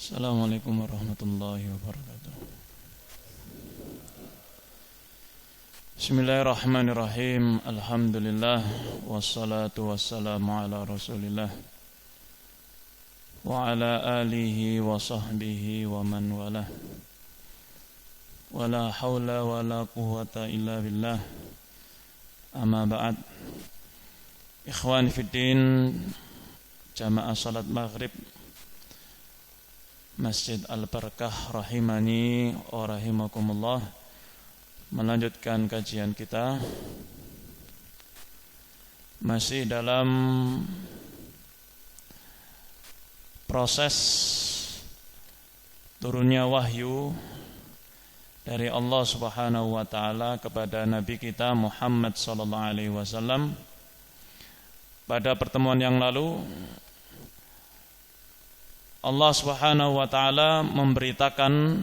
Assalamualaikum warahmatullahi wabarakatuh. Bismillahirrahmanirrahim. Alhamdulillah wassalatu wassalamu ala Rasulillah wa ala alihi wa sahbihi wa man walah. Wala haula wala quwwata illa billah. Amma ba'd. Ikhwani fid din, jamaah salat maghrib Masjid Al-Barakah rahimani wa rahimakumullah, melanjutkan kajian kita masih dalam proses turunnya wahyu dari Allah Subhanahu wa taala kepada nabi kita Muhammad sallallahu alaihi wasallam. Pada pertemuan yang lalu Allah Subhanahu wa taala memberitakan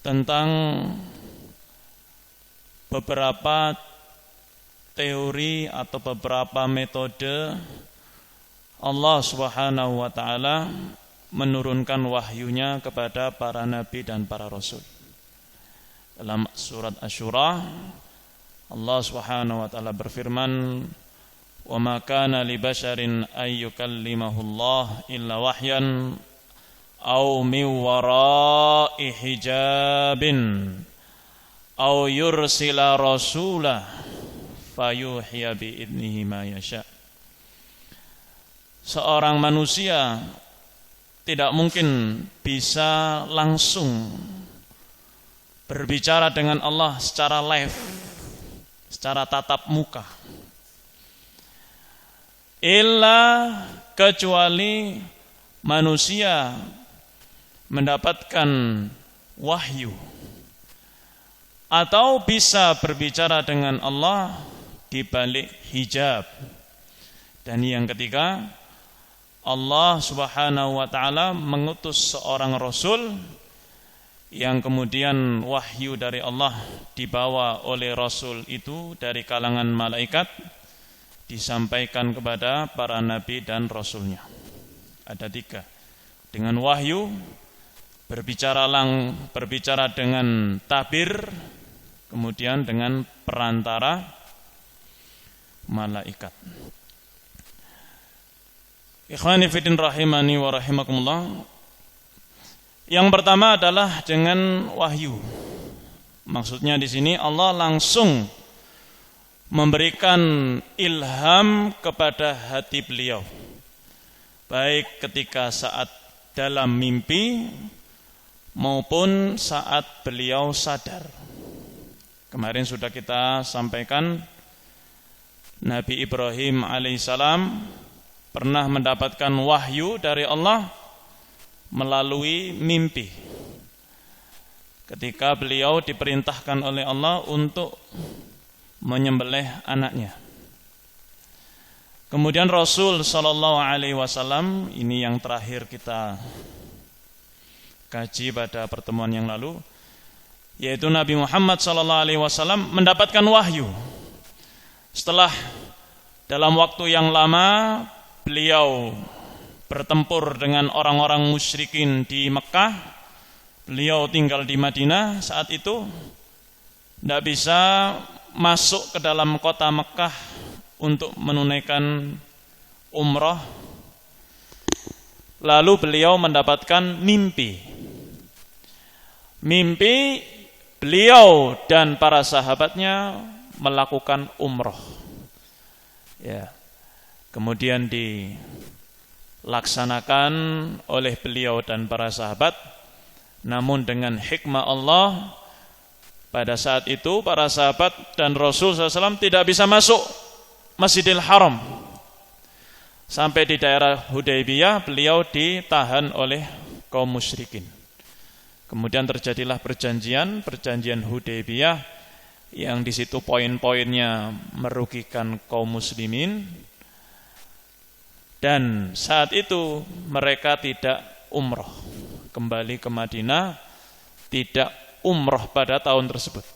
tentang beberapa teori atau beberapa metode Allah Subhanahu wa taala menurunkan wahyunya kepada para nabi dan para rasul. Dalam surat Asy-Syura Allah Subhanahu wa taala berfirman, wa ma kana li basharin ay yukallimahullah illa wahyan aw min wara'i hijabin aw yursila rasula fayuhiya bi idnihi ma yasha. Seorang manusia tidak mungkin bisa langsung berbicara dengan Allah secara live, secara tatap muka, illa kecuali manusia mendapatkan wahyu atau bisa berbicara dengan Allah di balik hijab. Dan yang ketiga, Allah Subhanahu wa taala mengutus seorang rasul yang kemudian wahyu dari Allah dibawa oleh rasul itu dari kalangan malaikat disampaikan kepada para nabi dan rasulnya. Ada tiga. Dengan wahyu, berbicara dengan tabir, kemudian dengan perantara malaikat. Ikhwani fiddin rahimani wa rahimakumullah. Yang pertama adalah dengan wahyu. Maksudnya di sini Allah langsung memberikan ilham kepada hati beliau, baik ketika saat dalam mimpi maupun saat beliau sadar. Kemarin sudah kita sampaikan Nabi Ibrahim alaihissalam pernah mendapatkan wahyu dari Allah melalui mimpi ketika beliau diperintahkan oleh Allah untuk menyembelih anaknya. Kemudian Rasul sallallahu alaihi wasallam, ini yang terakhir kita kaji pada pertemuan yang lalu, yaitu Nabi Muhammad sallallahu alaihi wasallam mendapatkan wahyu setelah dalam waktu yang lama beliau bertempur dengan orang-orang musyrikin di Mekah. Beliau tinggal di Madinah saat itu, tidak bisa masuk ke dalam kota Mekah untuk menunaikan umrah. Lalu beliau mendapatkan mimpi beliau dan para sahabatnya melakukan umrah. Ya. Kemudian dilaksanakan oleh beliau dan para sahabat, namun dengan hikmah Allah pada saat itu para sahabat dan Rasul SAW tidak bisa masuk Masjidil Haram. Sampai di daerah Hudaybiyah beliau ditahan oleh kaum musyrikin. Kemudian terjadilah perjanjian Hudaybiyah yang di situ poin-poinnya merugikan kaum muslimin. Dan saat itu mereka tidak umrah, kembali ke Madinah, tidak umrah pada tahun tersebut.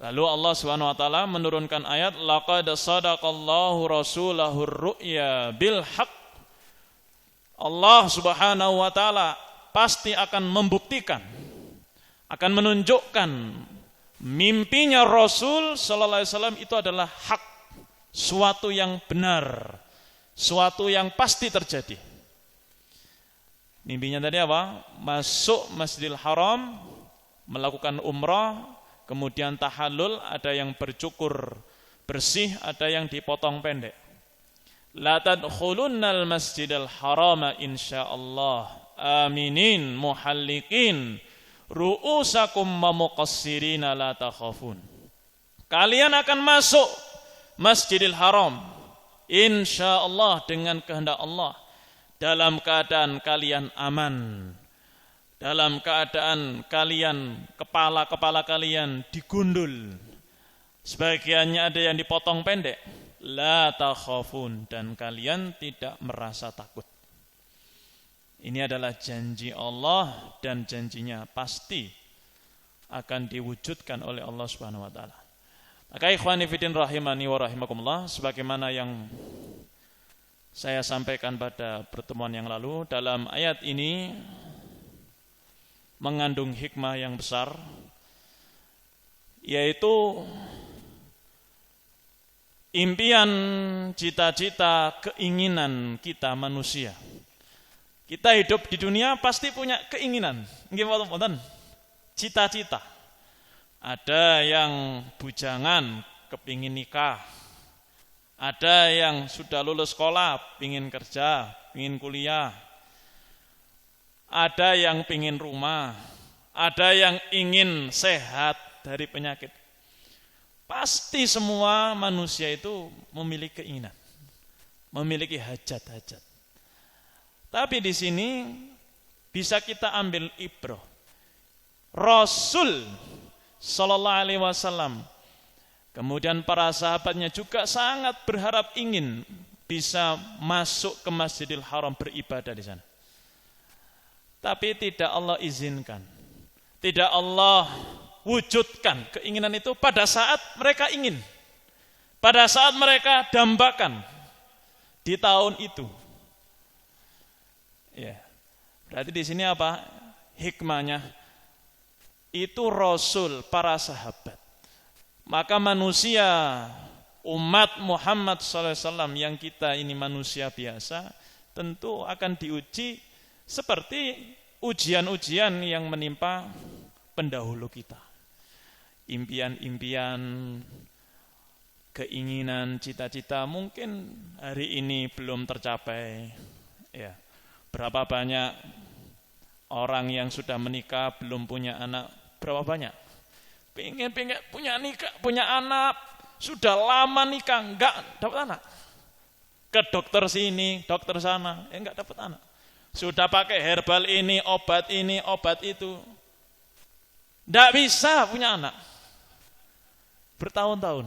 Lalu Allah SWT menurunkan ayat, laqad sadaqallahu rasulahur ru'ya bil haqq. Allah Subhanahu wa taala pasti akan membuktikan, akan menunjukkan mimpinya Rasul sallallahu alaihi wasallam itu adalah hak, suatu yang benar, suatu yang pasti terjadi. Mimpinya tadi apa? Masuk Masjidil Haram, melakukan umrah, kemudian tahallul, ada yang bercukur bersih, ada yang dipotong pendek. La tadkhulunnal masjidal harama insyaallah aminin muhalliqin ru'usakum wa muqassirina la takhafun. Kalian akan masuk Masjidil Haram insyaallah dengan kehendak Allah dalam keadaan kalian aman, dalam keadaan kalian kepala-kepala kalian digundul, sebagiannya ada yang dipotong pendek. La takhafun, dan kalian tidak merasa takut. Ini adalah janji Allah, dan janjinya pasti akan diwujudkan oleh Allah Subhanahu wa taala. Maka ikhwani fillah rahimani wa rahimakumullah, sebagaimana yang saya sampaikan pada pertemuan yang lalu, dalam ayat ini mengandung hikmah yang besar, yaitu impian, cita-cita, keinginan kita manusia. Kita hidup di dunia pasti punya keinginan, cita-cita. Ada yang bujangan, kepingin nikah. Ada yang sudah lulus sekolah, pingin kerja, pingin kuliah. Ada yang pingin rumah. Ada yang ingin sehat dari penyakit. Pasti semua manusia itu memiliki keinginan, memiliki hajat-hajat. Tapi di sini bisa kita ambil ibrah. Rasul sallallahu alaihi wasallam, kemudian para sahabatnya juga sangat berharap ingin bisa masuk ke Masjidil Haram beribadah di sana. Tapi tidak Allah izinkan. Tidak Allah wujudkan keinginan itu pada saat mereka ingin, pada saat mereka dambakan di tahun itu. Ya, berarti di sini apa hikmahnya? Itu Rasul, para sahabat. Maka manusia, umat Muhammad SAW yang kita ini manusia biasa, tentu akan diuji seperti ujian-ujian yang menimpa pendahulu kita. Impian-impian, keinginan, cita-cita mungkin hari ini belum tercapai. Ya, berapa banyak orang yang sudah menikah belum punya anak? Berapa banyak? Pengen punya nikah, punya anak, sudah lama nikah enggak dapat anak. Ke dokter sini, dokter sana, enggak dapat anak. Sudah pakai herbal ini, obat itu, enggak bisa punya anak. Bertahun-tahun.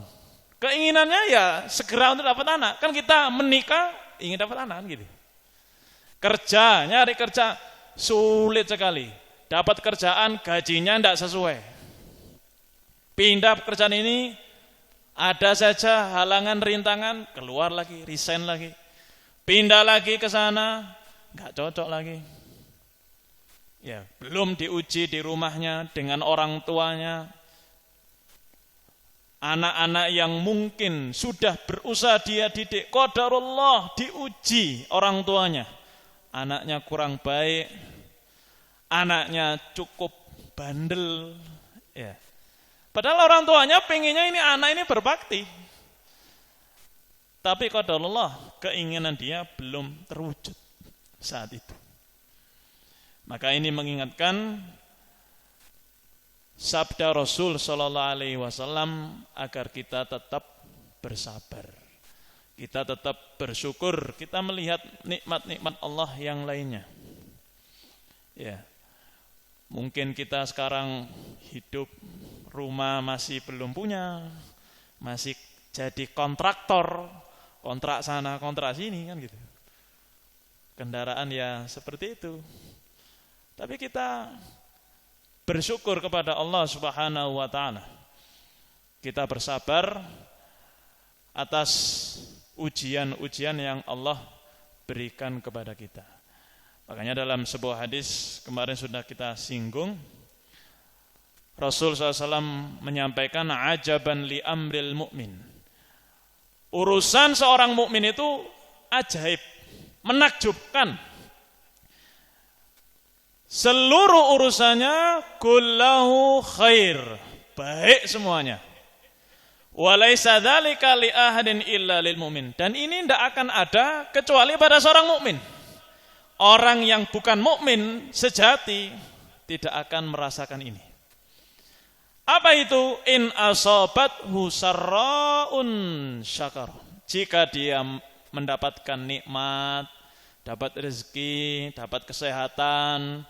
Keinginannya ya segera untuk dapat anak. Kan kita menikah ingin dapat anak kan gitu. Kerja, nyari kerja sulit sekali. Dapat kerjaan gajinya tidak sesuai. Pindah pekerjaan ini ada saja halangan, rintangan, keluar lagi, resign lagi. Pindah lagi ke sana, enggak cocok lagi. Ya, belum diuji di rumahnya dengan orang tuanya. Anak-anak yang mungkin sudah berusaha dia didik, qadarullah diuji orang tuanya. Anaknya kurang baik, anaknya cukup bandel. Ya. Padahal orang tuanya pengennya ini anak ini berbakti. Tapi qadarullah keinginan dia belum terwujud saat itu. Maka ini mengingatkan sabda Rasul sallallahu alaihi wasallam agar kita tetap bersabar. Kita tetap bersyukur, kita melihat nikmat-nikmat Allah yang lainnya. Ya. Mungkin kita sekarang hidup rumah masih belum punya, masih jadi kontraktor, kontrak sana, kontrak sini kan gitu. Kendaraan ya seperti itu. Tapi kita bersyukur kepada Allah Subhanahu wa taala. Kita bersabar atas ujian-ujian yang Allah berikan kepada kita. Makanya dalam sebuah hadis kemarin sudah kita singgung, Rasul SAW menyampaikan ajaban li amril mu'min. Urusan seorang mukmin itu ajaib, menakjubkan. Seluruh urusannya kullahu khair, baik semuanya. Walaisa dzalika li ahadin illa lil mu'min. Dan ini tidak akan ada kecuali pada seorang mukmin. Orang yang bukan mukmin sejati tidak akan merasakan ini. Apa itu? In asabathu sarraun syakar. Jika dia mendapatkan nikmat, dapat rezeki, dapat kesehatan,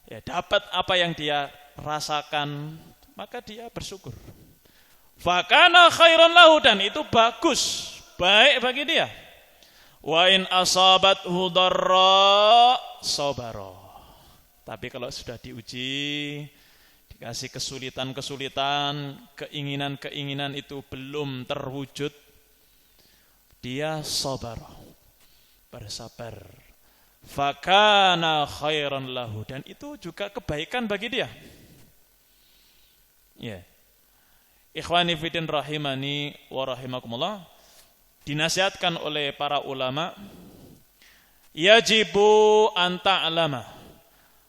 ya dapat apa yang dia rasakan, maka dia bersyukur. Fakana khairan lahu, dan itu bagus, baik bagi dia. Wa in asabathu darra sabara. Tapi kalau sudah diuji, dikasih kesulitan-kesulitan, keinginan-keinginan itu belum terwujud, dia sabar, bersabar. Fakana khairan lahu, dan itu juga kebaikan bagi dia. Ya. Ikhwani fiddin rahimani wa rahimakumullah, dinasihatkan oleh para ulama, yajibu an ta'lama,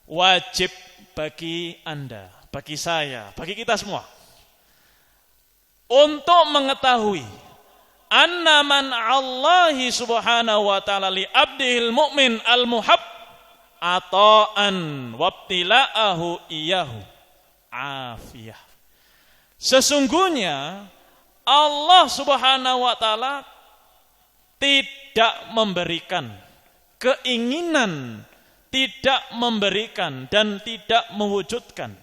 wajib bagi Anda, bagi saya, bagi kita semua, untuk mengetahui anna man Allahi subhanahu wa ta'ala li abdihil mu'min al-muhab ata'an wabtila'ahu iyahu afiyah. Sesungguhnya Allah subhanahu wa ta'ala tidak memberikan keinginan, tidak memberikan dan tidak mewujudkan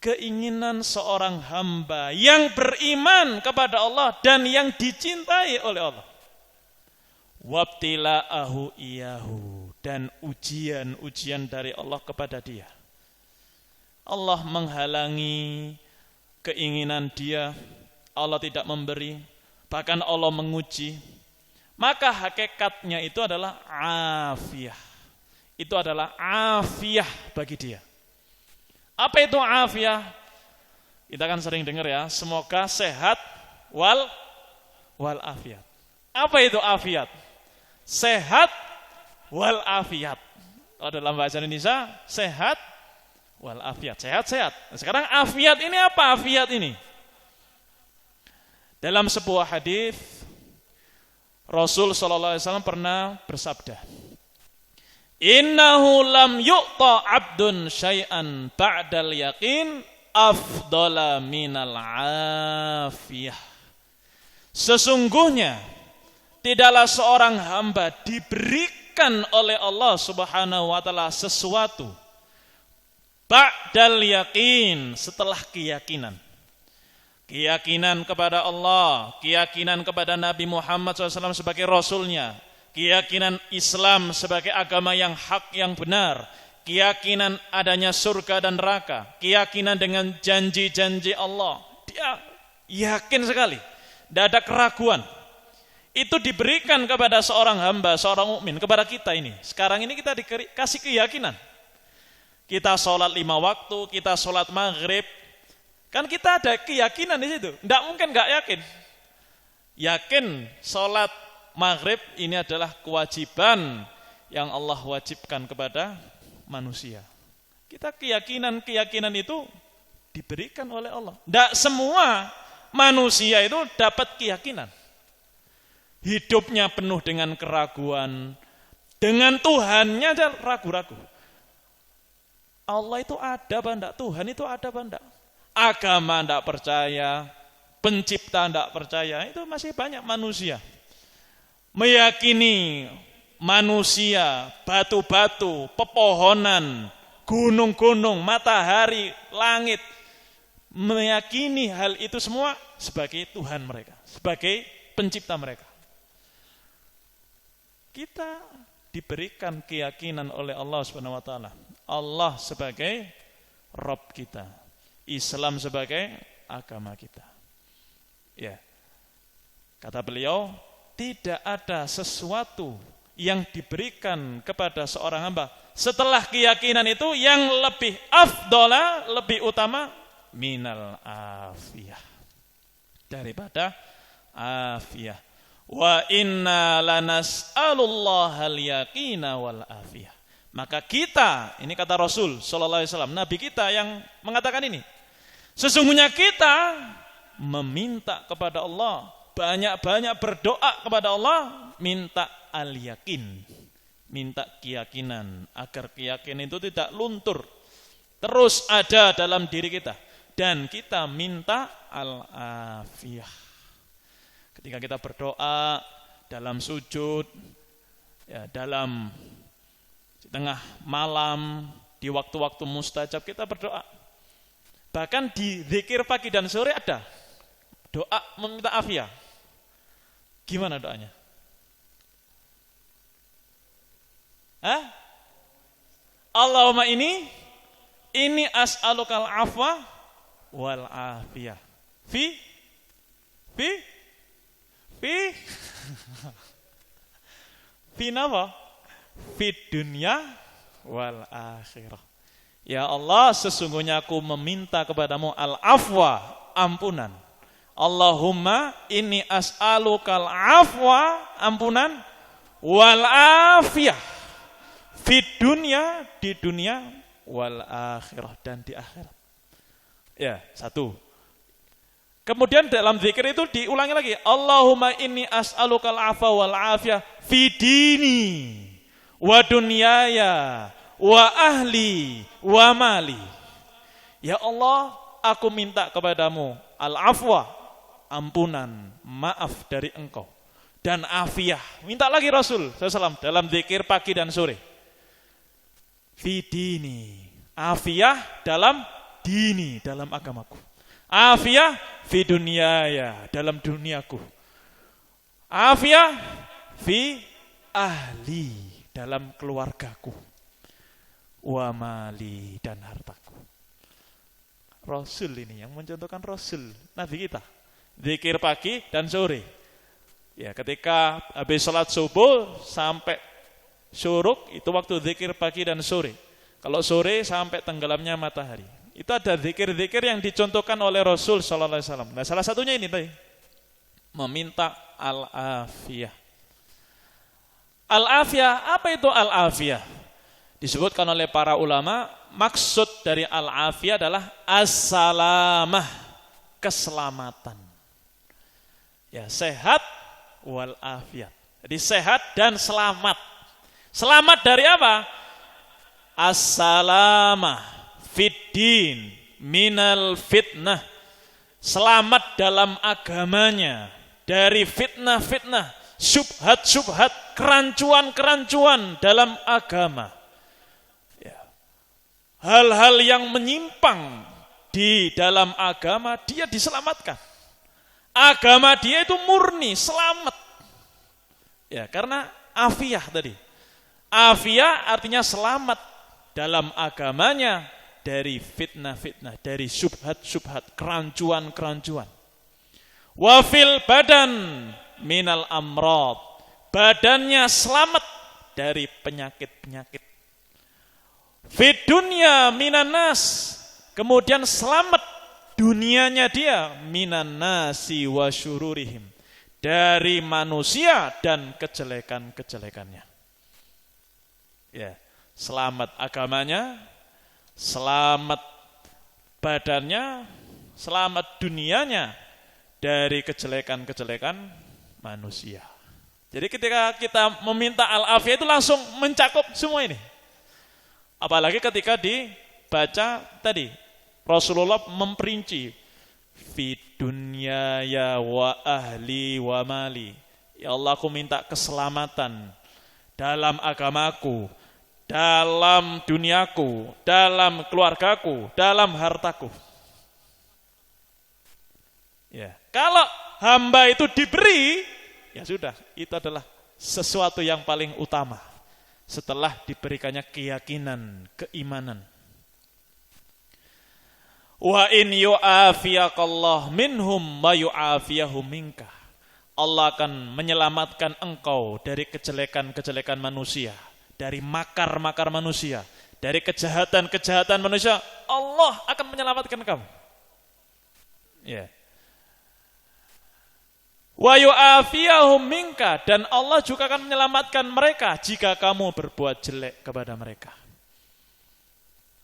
keinginan seorang hamba yang beriman kepada Allah dan yang dicintai oleh Allah. Wabtila'ahu iyahu, dan ujian-ujian dari Allah kepada dia. Allah menghalangi keinginan dia, Allah tidak memberi, bahkan Allah menguji. Maka hakikatnya itu adalah afiyah. Itu adalah afiyah bagi dia. Apa itu afiyah? Kita kan sering dengar ya, semoga sehat wal afiyat. Apa itu afiyat? Sehat wal afiyat. Kalau dalam bahasa Indonesia, sehat wal afiyat. Sehat-sehat. Nah, sekarang afiyat ini apa? Afiyat ini dalam sebuah hadis Rasul SAW pernah bersabda, innahu lam yu'ta abdun syai'an ba'dal yaqin afdala minal afiyah. Sesungguhnya tidaklah seorang hamba diberikan oleh Allah subhanahu wa ta'ala sesuatu ba'dal yaqin, setelah keyakinan. Keyakinan kepada Allah, keyakinan kepada Nabi Muhammad SAW sebagai Rasulnya, keyakinan Islam sebagai agama yang hak, yang benar, keyakinan adanya surga dan neraka, keyakinan dengan janji-janji Allah. Dia yakin sekali, tidak ada keraguan. Itu diberikan kepada seorang hamba, seorang mukmin, kepada kita ini. Sekarang ini kita dikasih keyakinan. Kita sholat 5 waktu, kita sholat maghrib, kan kita ada keyakinan di situ. Tidak mungkin nggak yakin. Yakin sholat maghrib ini adalah kewajiban yang Allah wajibkan kepada manusia. Kita keyakinan itu diberikan oleh Allah. Tidak semua manusia itu dapat keyakinan. Hidupnya penuh dengan keraguan. Dengan Tuhannya aja ragu-ragu. Allah itu ada apa enggak? Tuhan itu ada apa enggak? Agama enggak percaya, pencipta enggak percaya, itu masih banyak manusia. Meyakini manusia, batu-batu, pepohonan, gunung-gunung, matahari, langit, meyakini hal itu semua sebagai Tuhan mereka, sebagai pencipta mereka. Kita diberikan keyakinan oleh Allah Subhanahu wa taala. Allah sebagai Rabb kita, Islam sebagai agama kita. Ya. Kata beliau, tidak ada sesuatu yang diberikan kepada seorang hamba setelah keyakinan itu yang lebih afdola, lebih utama minal afiyah, daripada afiyah. Wa inna lanas'alullahal yaqina wal afiyah. Maka kita, ini kata Rasul sallallahu alaihi wasallam, nabi kita yang mengatakan ini. Sesungguhnya kita meminta kepada Allah, banyak-banyak berdoa kepada Allah, minta al-yakin, minta keyakinan, agar keyakinan itu tidak luntur, terus ada dalam diri kita. Dan kita minta al-afiyah. Ketika kita berdoa dalam sujud, ya, dalam tengah malam, di waktu-waktu mustajab kita berdoa. Bahkan di zikir pagi dan sore ada doa meminta afiyah. Gimana doanya? Allahumma ini as'alukal afwa wal afiyah. Fi napa? Fi dunya wal akhirah. Ya Allah, sesungguhnya aku meminta kepadamu al-afwa, ampunan. Allahumma inni as'alukal afwa, ampunan, wal afiyah. Fi dunya, di dunia, wal akhirah, dan di akhirat. Ya, satu. Kemudian dalam zikir itu diulangi lagi. Allahumma inni as'alukal afwa wal afiyah fi dini wa dunyaya wa ahli wa mali. Ya Allah, aku minta kepadamu al-afwa, ampunan, maaf dari engkau, dan afiyah. Minta lagi Rasul SAW dalam zikir pagi dan sore. Fi dini, afiyah dalam dini, dalam agamaku. Afiyah fi dunyaya, dalam duniaku. Afiyah fi ahli, dalam keluargaku. Wa mali, dan hartaku. Rasul ini yang mencontohkan Rasul, Nabi kita. Zikir pagi dan sore. Ya, ketika habis sholat subuh sampai syuruk, itu waktu zikir pagi dan sore. Kalau sore sampai tenggelamnya matahari. Itu ada zikir-zikir yang dicontohkan oleh Rasul sallallahu alaihi wasallam. Nah, salah satunya ini tadi. Meminta al-afiyah. Al-afiyah, apa itu al-afiyah? Disebutkan oleh para ulama, maksud dari al-afiyah adalah as-salamah, keselamatan. Ya, sehat wal afiyah. Jadi sehat dan selamat. Selamat dari apa? As-salamah fiddin minal fitnah. Selamat dalam agamanya dari fitnah-fitnah, syubhat-syubhat, kerancuan-kerancuan dalam agama. Ya. Hal-hal yang menyimpang di dalam agama, dia diselamatkan. Agama dia itu murni, selamat. Ya, karena afiyah tadi. Afiyah artinya selamat dalam agamanya dari fitnah-fitnah, dari syubhat-syubhat, kerancuan-kerancuan. Wafil badan minal amrad, badannya selamat dari penyakit-penyakit. Fid dunya minan nas, kemudian selamat dunianya dia minan nasi wa syururihim, dari manusia dan kejelekan-kejelekannya. Ya, selamat agamanya, selamat badannya, selamat dunianya dari kejelekan-kejelekan manusia. Jadi ketika kita meminta al-afiyah itu langsung mencakup semua ini. Apalagi ketika dibaca tadi, Rasulullah memperinci fi dunyaya wa ahli wa mali. Ya Allah, aku minta keselamatan dalam agamaku, dalam duniaku, dalam keluargaku, dalam hartaku. Ya, kalau hamba itu diberi, ya sudah, itu adalah sesuatu yang paling utama setelah diberikannya keyakinan, keimanan. Wa in yu'afiyakallah minhum wa yu'afiyahum minka. Allah akan menyelamatkan engkau dari kejelekan-kejelekan manusia, dari makar-makar manusia, dari kejahatan-kejahatan manusia. Allah akan menyelamatkan kamu. Ya. Wa yu'afiyahum minka, dan Allah juga akan menyelamatkan mereka jika kamu berbuat jelek kepada mereka.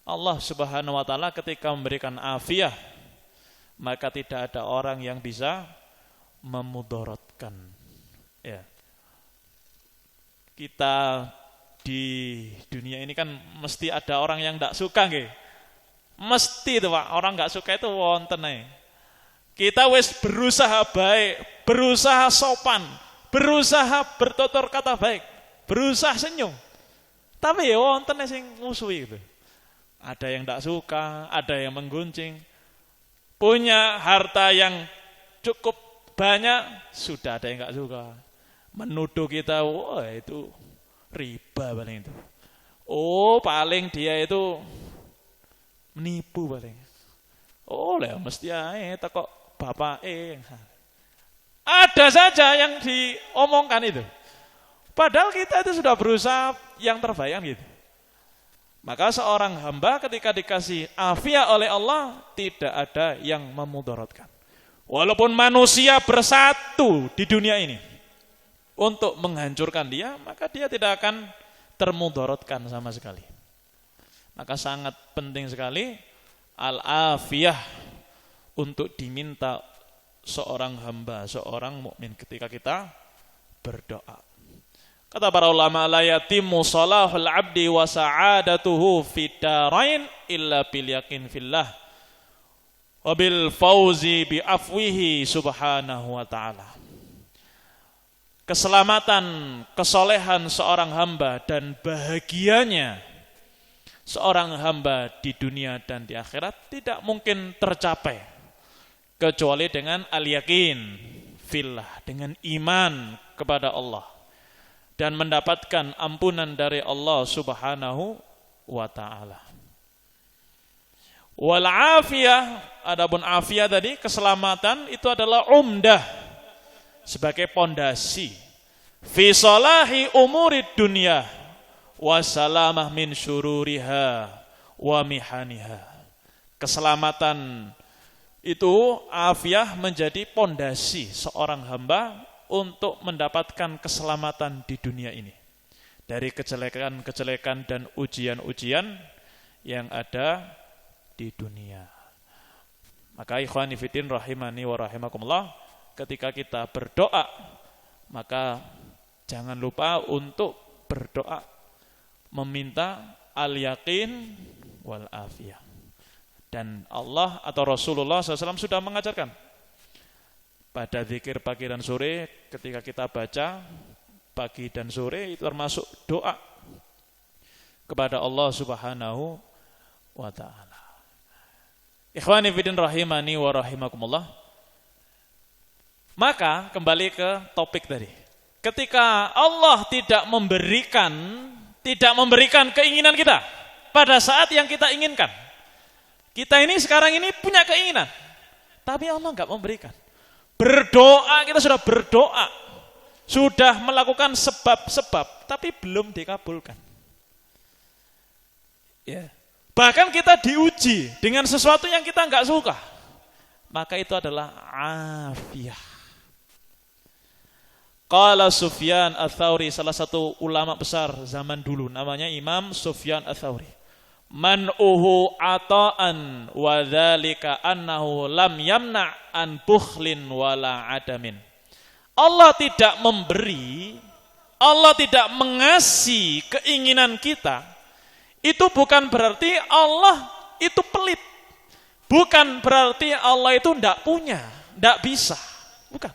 Allah Subhanahu wa taala ketika memberikan afiyah, maka tidak ada orang yang bisa memudaratkan. Ya. Kita di dunia ini kan mesti ada orang yang tidak suka, nggih. Mesti itu Pak, orang nggak suka itu wonten ae. Kita wis berusaha baik, berusaha sopan, berusaha bertutur kata baik, berusaha senyum. Tapi ya wonten sing musuhi gitu. Ada yang tidak suka, ada yang menggunjing. Punya harta yang cukup banyak, sudah ada yang nggak suka. Menuduh kita, wah itu riba paling itu. Oh paling dia itu menipu paling. Oh lah mesti aja kok bapak Ada saja yang diomongkan itu. Padahal kita itu sudah berusaha yang terbaik gitu. Maka seorang hamba ketika dikasih afiyah oleh Allah, tidak ada yang memudaratkan. Walaupun manusia bersatu di dunia ini untuk menghancurkan dia, maka dia tidak akan termudaratkan sama sekali. Maka sangat penting sekali al-afiyah untuk diminta seorang hamba, seorang mukmin ketika kita berdoa. Kata para ulama, la yatimmu salahul abdi wa sa'adatuhu fid darain illa bil yaqin fillah wa bil fauzi bi afwihi subhanahu wa ta'ala. Keselamatan, kesolehan seorang hamba dan bahagianya seorang hamba di dunia dan di akhirat tidak mungkin tercapai kecuali dengan al-yakin fillah, dengan iman kepada Allah dan mendapatkan ampunan dari Allah Subhanahu wa ta'ala. Wal afiyah, adapun afiyah tadi, keselamatan itu adalah umdah, sebagai pondasi fi salahi umurid dunya wa salamah min syururiha wa mihaniha. Keselamatan itu, afiyah menjadi pondasi seorang hamba untuk mendapatkan keselamatan di dunia ini dari kejelekan-kejelekan dan ujian-ujian yang ada di dunia. Maka ikhwani fiddin rahimani wa rahimakumullah, ketika kita berdoa, maka jangan lupa untuk berdoa meminta al-yaqin wal afiyah. Dan Allah atau Rasulullah SAW sudah mengajarkan pada zikir pagi dan sore, ketika kita baca pagi dan sore, itu termasuk doa kepada Allah Subhanahu wa ta'ala. Ikhwani fiddin rahimani wa rahimakumullah. Maka kembali ke topik tadi. Ketika Allah tidak memberikan keinginan kita pada saat yang kita inginkan. Kita ini sekarang ini punya keinginan, tapi Allah enggak memberikan. Berdoa, kita sudah berdoa, sudah melakukan sebab-sebab, tapi belum dikabulkan. Ya. Bahkan kita diuji dengan sesuatu yang kita enggak suka. Maka itu adalah afiyah. Qala Sufyan Ats-Tsauri, salah satu ulama besar zaman dulu, namanya Imam Sufyan Ats-Tsauri. Man'uhu ata'an wa dzalika annahu lam yamna' an bukhlin wala adamin. Allah tidak memberi, Allah tidak mengasih keinginan kita, itu bukan berarti Allah itu pelit. Bukan berarti Allah itu tidak punya, tidak bisa. Bukan.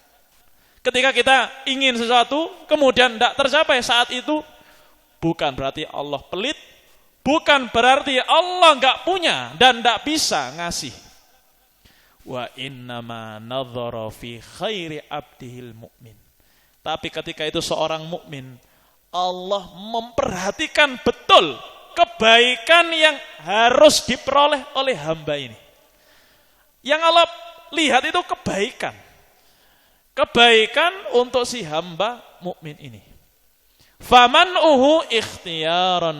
Ketika kita ingin sesuatu, kemudian tidak tercapai saat itu, bukan berarti Allah pelit, bukan berarti Allah enggak punya dan enggak bisa ngasih. Wa innama nadhara fi khairi abdihil mu'min. Tapi ketika itu seorang mukmin, Allah memperhatikan betul kebaikan yang harus diperoleh oleh hamba ini. Yang Allah lihat itu kebaikan. kebaikan untuk si hamba mukmin ini. Faman'uhu ikhtiyaran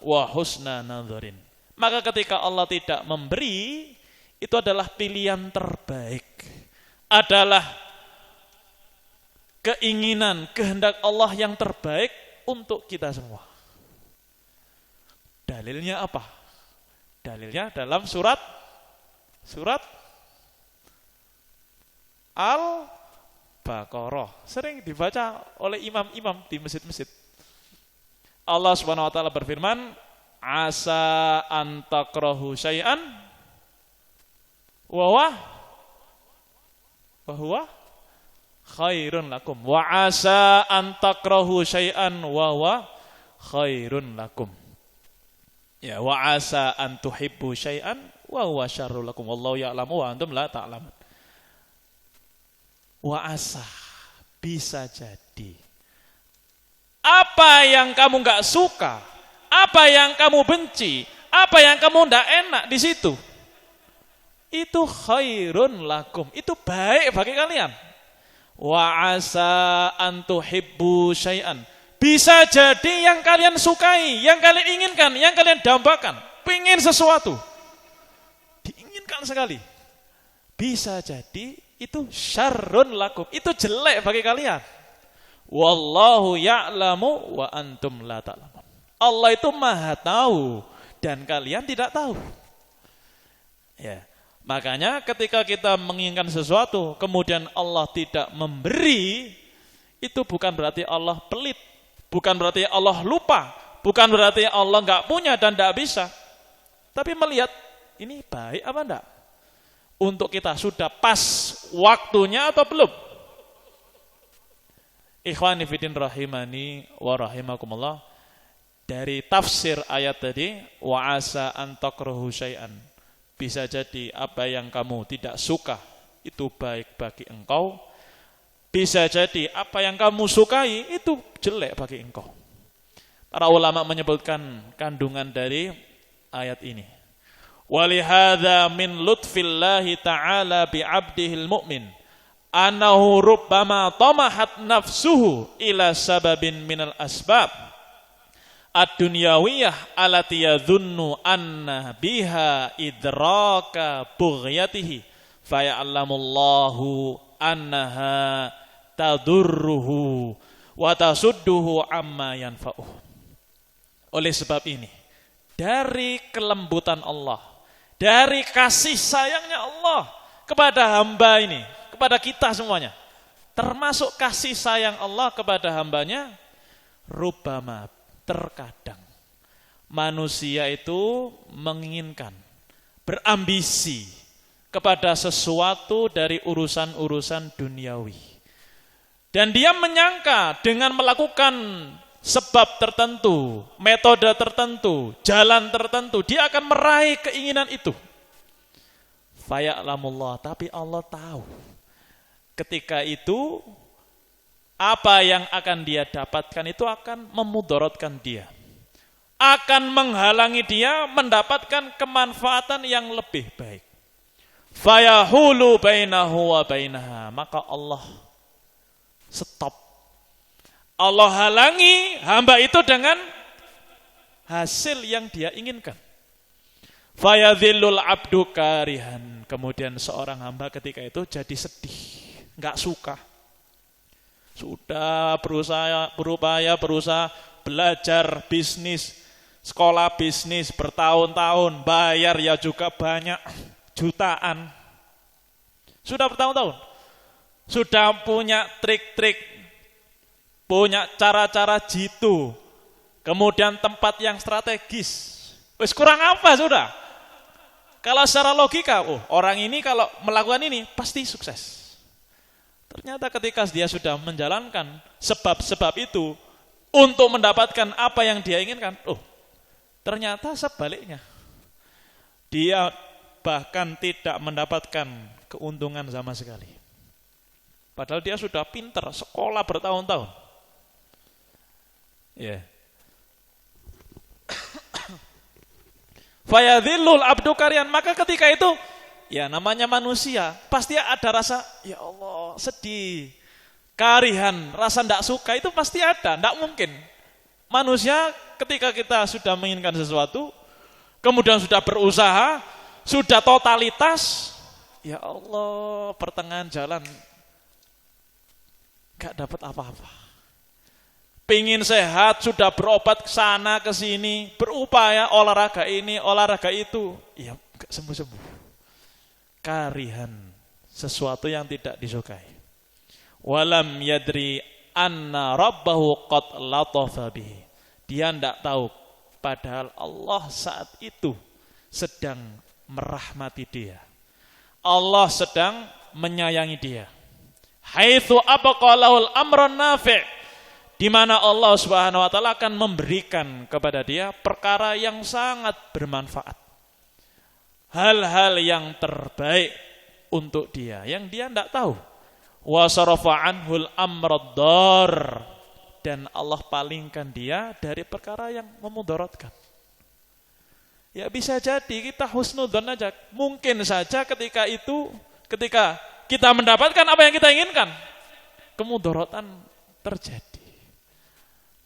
wa husna nadharin. Maka ketika Allah tidak memberi, itu adalah pilihan terbaik. Adalah keinginan, kehendak Allah yang terbaik untuk kita semua. Dalilnya apa? Dalilnya dalam surat Al-Baqarah. Sering dibaca oleh imam-imam di masjid-masjid. Allah Subhanahu wa taala berfirman, "Asa an takrahu syai'an wa huwa khairun lakum. Wa asa an takrahu syai'an wa huwa khairun lakum." Ya, wa asa an tuhibbu syai'an wa huwa syarrul lakum. Wallahu ya'lamu wa antum la ta'lamun. Wa asa, bisa jadi apa yang kamu enggak suka, apa yang kamu benci, apa yang kamu enggak enak di situ, itu khairun lakum, itu baik bagi kalian. Wa asa an tuhibbu syai'an, bisa jadi yang kalian sukai, yang kalian inginkan, yang kalian dambakan, pengen sesuatu, diinginkan sekali, bisa jadi itu syarrun lakum, itu jelek bagi kalian. Wallahu ya'lamu wa antum la ta'lamun. Allah itu maha tahu dan kalian tidak tahu. Ya, makanya ketika kita menginginkan sesuatu kemudian Allah tidak memberi, itu bukan berarti Allah pelit. Bukan berarti Allah lupa, bukan berarti Allah enggak punya dan enggak bisa. Tapi melihat ini baik apa enggak? Untuk kita sudah pas waktunya atau belum? Ikhwani fillah rahimani wa rahimakumullah. Dari tafsir ayat tadi, wa asa an takrahu syai'an. Bisa jadi apa yang kamu tidak suka itu baik bagi engkau. Bisa jadi apa yang kamu sukai itu jelek bagi engkau. Para ulama menyebutkan kandungan dari ayat ini. Walihadza min lutfillahi ta'ala bi'abdihil mu'min annahu rubbama tamahat nafsuhu ila sababin minal asbab ad-dunyawiyah allati yadhunnu anna biha idraka bughyatihi faya'lamullahu annaha tadurruhu wa tasudduhu amma yanfa'uh. Oleh sebab ini, dari kelembutan Allah, dari kasih sayangnya Allah kepada hamba ini, kepada kita semuanya, termasuk kasih sayang Allah kepada hambanya, rubbama, terkadang manusia itu menginginkan, berambisi kepada sesuatu dari urusan-urusan duniawi. Dan dia menyangka dengan melakukan sebab tertentu, metode tertentu, jalan tertentu, dia akan meraih keinginan itu. Faya'lamullah, tapi Allah tahu. Ketika itu, apa yang akan dia dapatkan itu akan memudaratkan dia. Akan menghalangi dia mendapatkan kemanfaatan yang lebih baik. Fayahulu bainahu wa bainaha, maka Allah stop. Allah halangi hamba itu dengan hasil yang dia inginkan. Fayadhillul abdu karihan, kemudian seorang hamba ketika itu jadi sedih, enggak suka. Sudah berupaya belajar bisnis, sekolah bisnis bertahun-tahun, bayar ya juga banyak, jutaan. Sudah bertahun-tahun. Sudah punya trik-trik, punya cara-cara jitu, kemudian tempat yang strategis. Wis kurang apa sudah? Kalau secara logika, orang ini kalau melakukan ini pasti sukses. Ternyata ketika dia sudah menjalankan sebab-sebab itu untuk mendapatkan apa yang dia inginkan, ternyata sebaliknya. Dia bahkan tidak mendapatkan keuntungan sama sekali. Padahal dia sudah pinter, sekolah bertahun-tahun. Ya. Fayadhillul abdu karihan, maka ketika itu ya namanya manusia, pasti ada rasa ya Allah sedih, karihan, rasa tidak suka itu pasti ada, tidak mungkin. Manusia ketika kita sudah menginginkan sesuatu, kemudian sudah berusaha, sudah totalitas, ya Allah, pertengahan jalan gak dapat apa-apa. Pingin sehat, sudah berobat ke sana ke sini, berupaya olahraga ini, olahraga itu, ya gak sembuh-sembuh. Karihan, sesuatu yang tidak disukai. Walam yadri anna rabbahu qad latafa bihi. Dia tidak tahu padahal Allah saat itu sedang merahmati dia. Allah sedang menyayangi dia. Haitsu abqalahul amrun nafi', di mana Allah Subhanahu wa taala akan memberikan kepada dia perkara yang sangat bermanfaat. Hal-hal yang terbaik untuk dia yang dia tidak tahu. Wa sarafa anhul amraddar, dan Allah palingkan dia dari perkara yang memudaratkan. Ya bisa jadi kita husnudzon aja. Mungkin saja ketika kita mendapatkan apa yang kita inginkan, kemudaratan terjadi.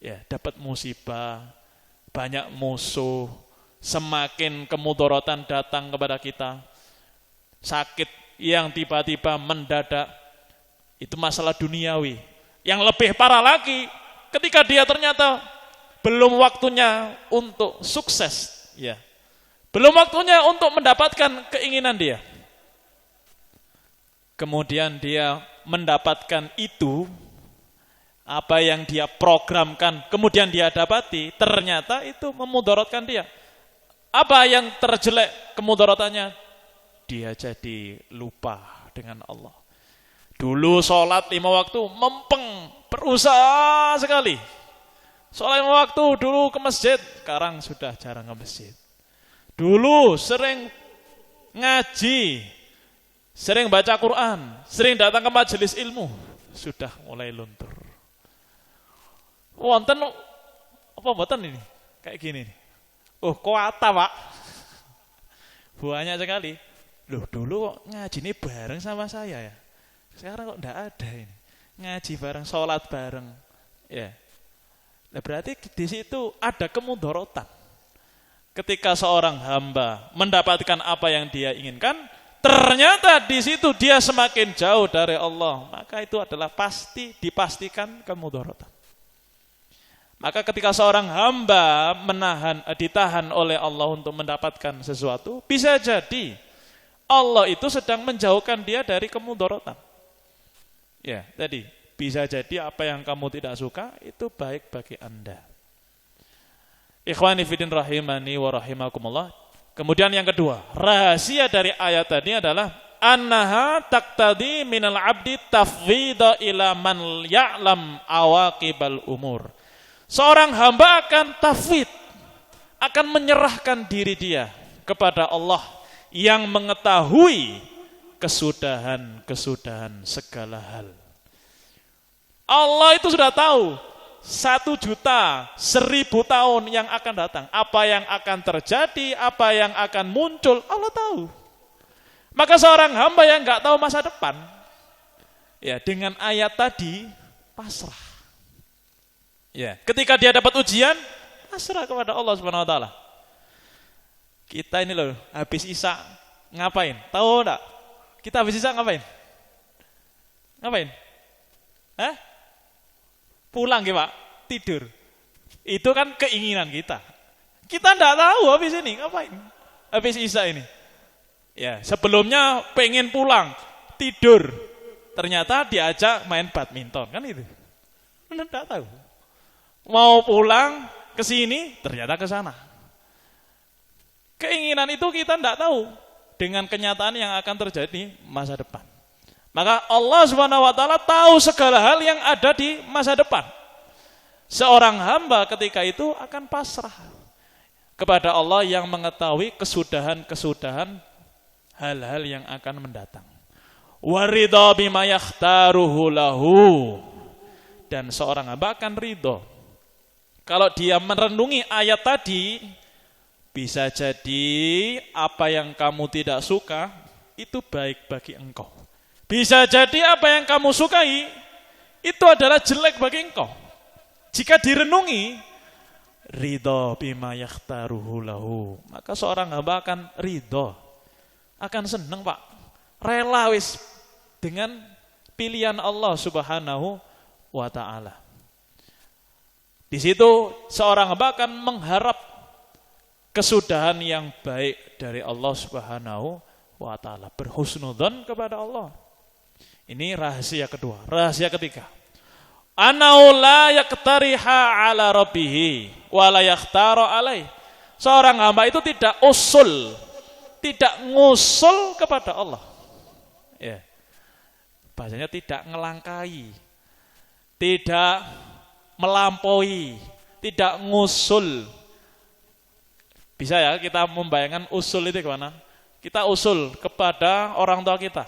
Ya, dapat musibah, banyak musuh, semakin kemudaratan datang kepada kita. Sakit yang tiba-tiba mendadak, itu masalah duniawi. Yang lebih parah lagi, ketika dia ternyata belum waktunya untuk sukses, ya, belum waktunya untuk mendapatkan keinginan dia. Kemudian dia mendapatkan itu, apa yang dia programkan, kemudian dia dapati, ternyata itu memudaratkan dia. Apa yang terjelek kemudaratannya? Dia jadi lupa dengan Allah. Dulu sholat 5 waktu, mempeng, berusaha sekali. Sholat 5 waktu, dulu ke masjid, sekarang sudah jarang ke masjid. Dulu sering ngaji, sering baca Quran, sering datang ke majelis ilmu, sudah mulai luntur. Wonten apa mboten ini? Kayak gini nih. Oh, kuata, Pak. Banyak sekali. Loh, dulu kok ngaji ini bareng sama saya ya. Sekarang kok enggak ada ini. Ngaji bareng, sholat bareng. Ya. Nah, berarti di situ ada kemudaratan. Ketika seorang hamba mendapatkan apa yang dia inginkan, ternyata di situ dia semakin jauh dari Allah, maka itu adalah dipastikan kemudaratan. Maka ketika seorang hamba ditahan oleh Allah untuk mendapatkan sesuatu, bisa jadi Allah itu sedang menjauhkan dia dari kemudaratan. Ya, tadi bisa jadi apa yang kamu tidak suka itu baik bagi Anda. Ikhwani fiddin rahimani wa rahimakumullah. Kemudian yang kedua, rahasia dari ayat tadi adalah annaha taqtadi minal abdi tafwida ila man ya'lam awaqibal umur. Seorang hamba akan tafwid, akan menyerahkan diri dia kepada Allah yang mengetahui kesudahan segala hal. Allah itu sudah tahu 1.000.000, 1.000 tahun yang akan datang. Apa yang akan terjadi, apa yang akan muncul, Allah tahu. Maka seorang hamba yang enggak tahu masa depan, ya dengan ayat tadi pasrah. Ya, ketika dia dapat ujian, pasrah kepada Allah Subhanahu wa taala. Kita ini loh, habis Isya ngapain? Tahu enggak? Kita habis Isya ngapain? Ngapain? Hah? Pulang ya Pak, tidur. Itu kan keinginan kita. Kita enggak tahu habis ini ngapain. Habis Isya ini. Ya, sebelumnya pengen pulang, tidur. Ternyata diajak main badminton, kan itu. Enggak tahu. Mau pulang ke sini, ternyata ke sana. Keinginan itu kita enggak tahu dengan kenyataan yang akan terjadi masa depan. Maka Allah Subhanahu wa taala tahu segala hal yang ada di masa depan. Seorang hamba ketika itu akan pasrah kepada Allah yang mengetahui kesudahan hal-hal yang akan mendatang. Waridha bima yakhtaruhu lahu, dan seorang hamba akan ridho. Kalau dia merenungi ayat tadi, bisa jadi apa yang kamu tidak suka itu baik bagi engkau. Bisa jadi apa yang kamu sukai itu adalah jelek bagi engkau. Jika direnungi, ridho bima yakhtaruhu lahu, maka seorang hamba akan ridho, akan senang Pak, rela wis dengan pilihan Allah Subhanahu wa ta'ala. Di situ seorang hamba akan mengharap kesudahan yang baik dari Allah Subhanahu wa ta'ala, berhusnudzon kepada Allah. Ini rahasia kedua. Rahasia ketiga, anau la yaktariha ala rabbihi wa la yakhtara alaih. Seorang hamba itu tidak usul, tidak ngusul kepada Allah. Ya. Bahasanya tidak ngelangkai, tidak melampaui, tidak ngusul. Bisa ya kita membayangkan usul itu kemana? Kita usul kepada orang tua kita.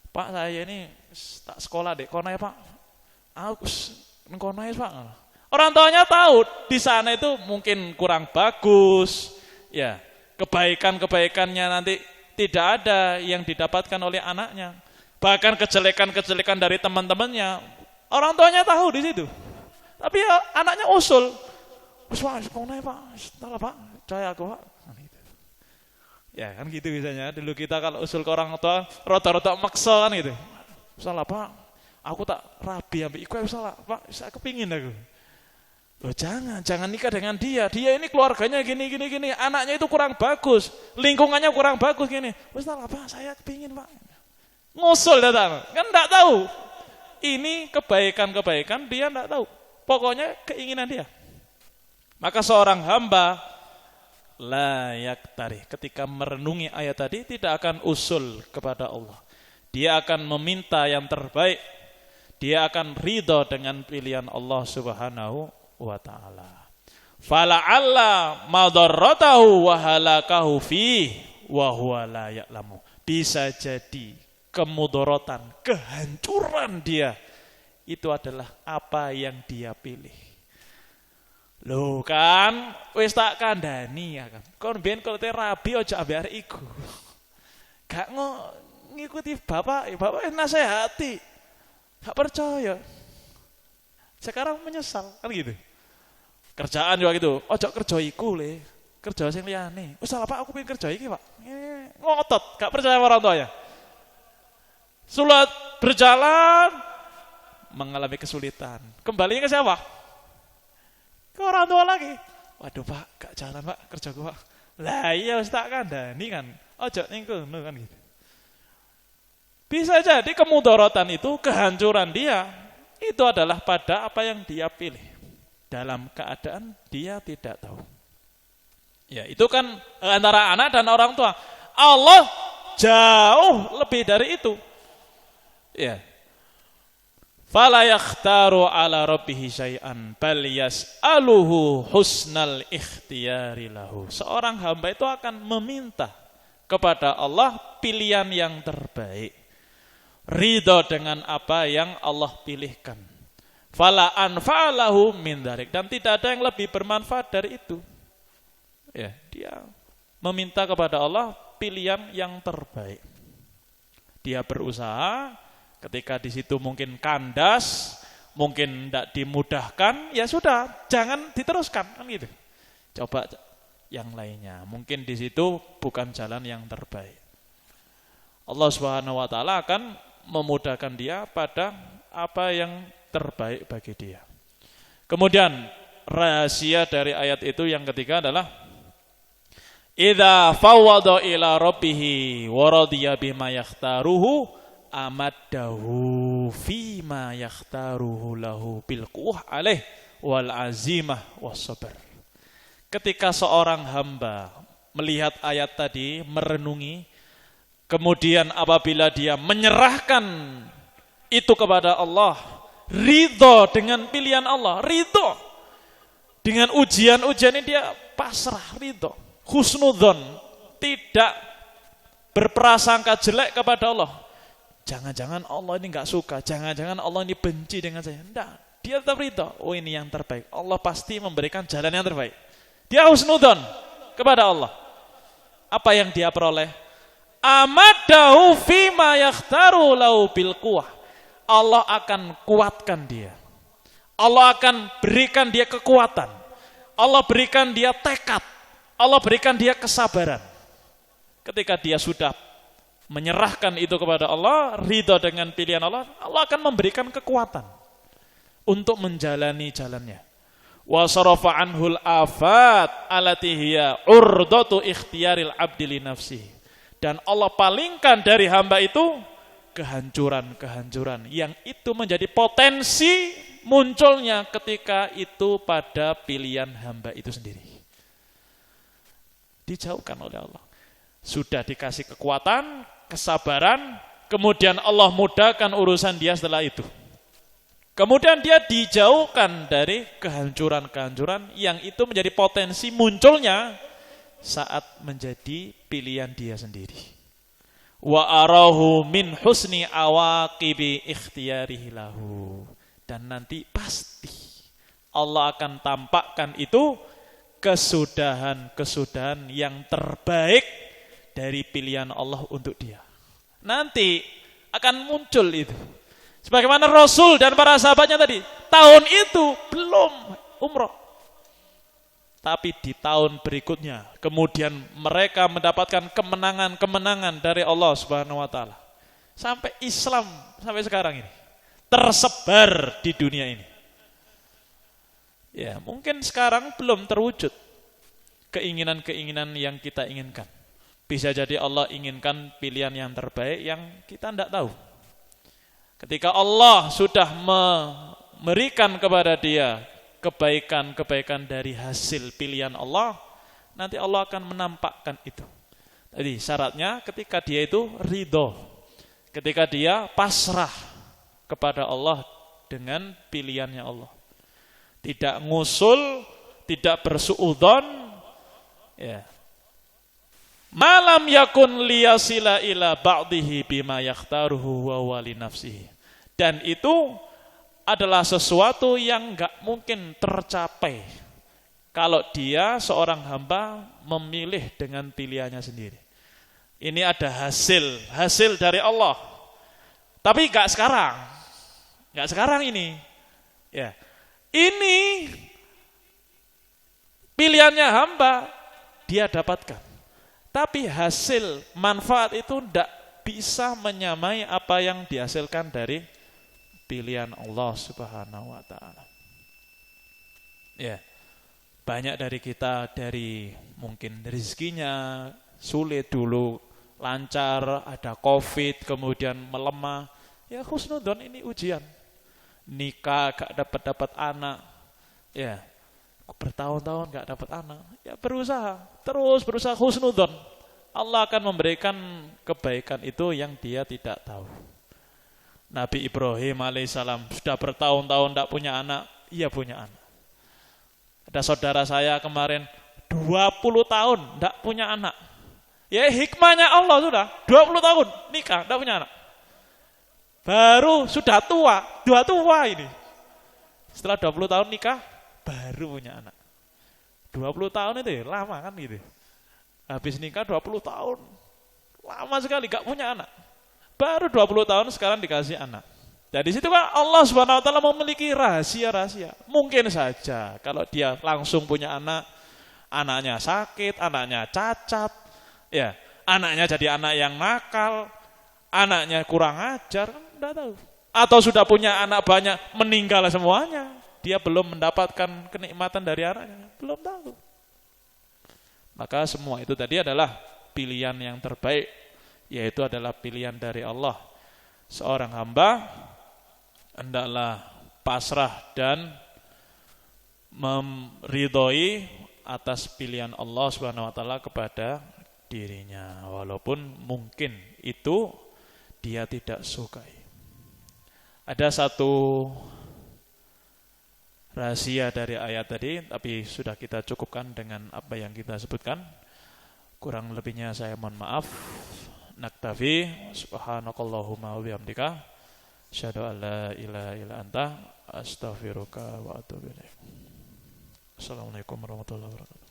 Pak, saya ini tak sekolah deh, kono ya Pak. Aku kono ya Pak. Orang tuanya tahu di sana itu mungkin kurang bagus, ya kebaikan-kebaikannya nanti tidak ada yang didapatkan oleh anaknya. Bahkan kejelekan-kejelekan dari teman-temannya, orang tuanya tahu di situ. Tapi ya, anaknya usul. Pak, kono ya Pak. Salah Pak, percaya aku Pak. Ya kan gitu biasanya. Dulu kita kalau usul ke orang tua, rata-rata maksa kan gitu. Salah Pak, aku tak rabi ambil iku salah Pak, saya kepingin aku. Loh jangan nikah dengan dia. Dia ini keluarganya gini, anaknya itu kurang bagus, lingkungannya kurang bagus gini. Salah Pak, saya kepingin Pak. Ngusul datang, kan enggak tahu. Ini kebaikan-kebaikan dia enggak tahu. Pokoknya keinginan dia. Maka seorang hamba la yaktari, ketika merenungi ayat tadi tidak akan usul kepada Allah. Dia akan meminta yang terbaik. Dia akan ridho dengan pilihan Allah Subhanahu wa ta'ala. Fala'alla madarratahu wa halakahu fi wa huwa la ya'lamu. Bisa jadi kemudorotan, kehancuran dia itu adalah apa yang dia pilih. Loh kan, wis tak kandhani ya kan. Kon ben kalau rabi aja ambek arek iku. Gak ngikuti bapak nasihati. Gak percaya. Sekarang menyesal kan gitu. Kerjaan juga gitu. Ojo kerja iku le. Kerja sing liyane. Wis salah Pak, aku pengen kerja iki Pak. Ngotot, gak percaya orang tuanya. Sulat berjalan mengalami kesulitan. Kembali ke siapa? Ke orang tua lagi. Waduh Pak, gak jalan Pak, kerjaku Pak. Lah iya wis tak kandhani kan. Ojo ning kono kan gitu. Bisa jadi kemudorotan itu, kehancuran dia itu adalah pada apa yang dia pilih. Dalam keadaan dia tidak tahu. Ya, itu kan antara anak dan orang tua. Allah jauh lebih dari itu. Ya. Fala yakhtaru ala rabbih syai'an bal yas'aluhu husnal ikhtiyari lahu. Seorang hamba itu akan meminta kepada Allah pilihan yang terbaik. Ridho dengan apa yang Allah pilihkan. Fala anfa'alahu min dzalik, dan tidak ada yang lebih bermanfaat dari itu. Ya, dia meminta kepada Allah pilihan yang terbaik. Dia berusaha, ketika di situ mungkin kandas, mungkin tidak dimudahkan, ya sudah, jangan diteruskan kan gitu. Coba yang lainnya. Mungkin di situ bukan jalan yang terbaik. Allah Subhanahu wa taala akan memudahkan dia pada apa yang terbaik bagi dia. Kemudian rahasia dari ayat itu yang ketiga adalah idza fawwada ila rabbih wa radiya bima yakhtaruhu amaddahu fima yakhtaruhu lahu bil quwwah alaih wal azimah was sabr. Ketika seorang hamba melihat ayat tadi, merenungi, kemudian apabila dia menyerahkan itu kepada Allah, ridho dengan pilihan Allah, ridho dengan ujian-ujian ini, dia pasrah, ridho, husnudzon, tidak berprasangka jelek kepada Allah. Jangan-jangan Allah ini enggak suka, jangan-jangan Allah ini benci dengan saya. Enggak, dia tetap ridho. Oh ini yang terbaik. Allah pasti memberikan jalan yang terbaik. Dia husnudzon kepada Allah. Apa yang dia peroleh? Amadahu fima yakhtaru lahu bil quwwah. Allah akan kuatkan dia. Allah akan berikan dia kekuatan. Allah berikan dia tekad. Allah berikan dia kesabaran. Ketika dia sudah menyerahkan itu kepada Allah, ridha dengan pilihan Allah, Allah akan memberikan kekuatan untuk menjalani jalannya. Wa sarafa anhul afat allati hiya urdatu ikhtiyaril abdi li nafsihi. Dan Allah palingkan dari hamba itu kehancuran-kehancuran yang itu menjadi potensi munculnya ketika itu pada pilihan hamba itu sendiri. Dijauhkan oleh Allah. Sudah dikasih kekuatan, kesabaran, kemudian Allah mudahkan urusan dia setelah itu. Kemudian dia dijauhkan dari kehancuran-kehancuran yang itu menjadi potensi munculnya saat menjadi pilihan dia sendiri. Wa arahu min husni awaqibi ikhtiyarihi lahu. Dan nanti pasti Allah akan tampakkan itu kesudahan-kesudahan yang terbaik dari pilihan Allah untuk dia. Nanti akan muncul itu. Sebagaimana Rasul dan para sahabatnya tadi, tahun itu belum umroh. Tapi di tahun berikutnya, kemudian mereka mendapatkan kemenangan-kemenangan dari Allah Subhanahu wa taala. Sampai Islam sampai sekarang ini tersebar di dunia ini. Ya, mungkin sekarang belum terwujud keinginan-keinginan yang kita inginkan. Bisa jadi Allah inginkan pilihan yang terbaik yang kita tidak tahu. Ketika Allah sudah memberikan kepada dia kebaikan-kebaikan dari hasil pilihan Allah, nanti Allah akan menampakkan itu. Jadi syaratnya ketika dia itu ridho, ketika dia pasrah kepada Allah dengan pilihannya Allah. Tidak ngusul, tidak bersuudzon, ya. Malam yakun liyasila ila ba'dihi bima yakhtaruhu wa wali nafsihi. Dan itu adalah sesuatu yang enggak mungkin tercapai kalau dia seorang hamba memilih dengan pilihannya sendiri. Ini ada hasil dari Allah. Tapi enggak sekarang ini. Ya. Ini pilihannya hamba dia dapatkan. Tapi hasil manfaat itu tidak bisa menyamai apa yang dihasilkan dari pilihan Allah Subhanahu wa taala. Ya. Banyak dari kita dari mungkin rezekinya sulit dulu, lancar, ada Covid, kemudian melemah. Ya husnudzon ini ujian. Nikah gak dapat anak. Ya. Bertahun-tahun gak dapat anak, ya terus berusaha husnudzon. Allah akan memberikan kebaikan itu yang dia tidak tahu. Nabi Ibrahim alaihissalam sudah bertahun-tahun tidak punya anak, ia punya anak. Ada saudara saya kemarin 20 tahun tidak punya anak. Ya hikmahnya Allah sudah 20 tahun nikah tidak punya anak. Baru sudah tua ini. Setelah 20 tahun nikah baru punya anak. 20 tahun itu ya, lama kan gitu. Habis nikah 20 tahun. Lama sekali gak punya anak. Baru 20 tahun sekarang dikasih anak. Jadi situ kan Allah Subhanahu wa taala memiliki rahasia-rahasia. Mungkin saja kalau dia langsung punya anak, anaknya sakit, anaknya cacat, ya, anaknya jadi anak yang nakal, anaknya kurang ajar, enggak tahu. Atau sudah punya anak banyak, meninggal semuanya. Dia belum mendapatkan kenikmatan dari anaknya, belum tahu. Maka semua itu tadi adalah pilihan yang terbaik, yaitu adalah pilihan dari Allah. Seorang hamba hendaklah pasrah dan meridhoi atas pilihan Allah Subhanahu wa taala kepada dirinya, walaupun mungkin itu dia tidak sukai. Ada satu rahasia dari ayat tadi, tapi sudah kita cukupkan dengan apa yang kita sebutkan. Kurang lebihnya saya mohon maaf. Naktafi, subhanakallahumma wa bihamdika, asyhadu an la ilaha illa anta, astaghfiruka wa atubu ilaik. Assalamualaikum warahmatullahi wabarakatuh.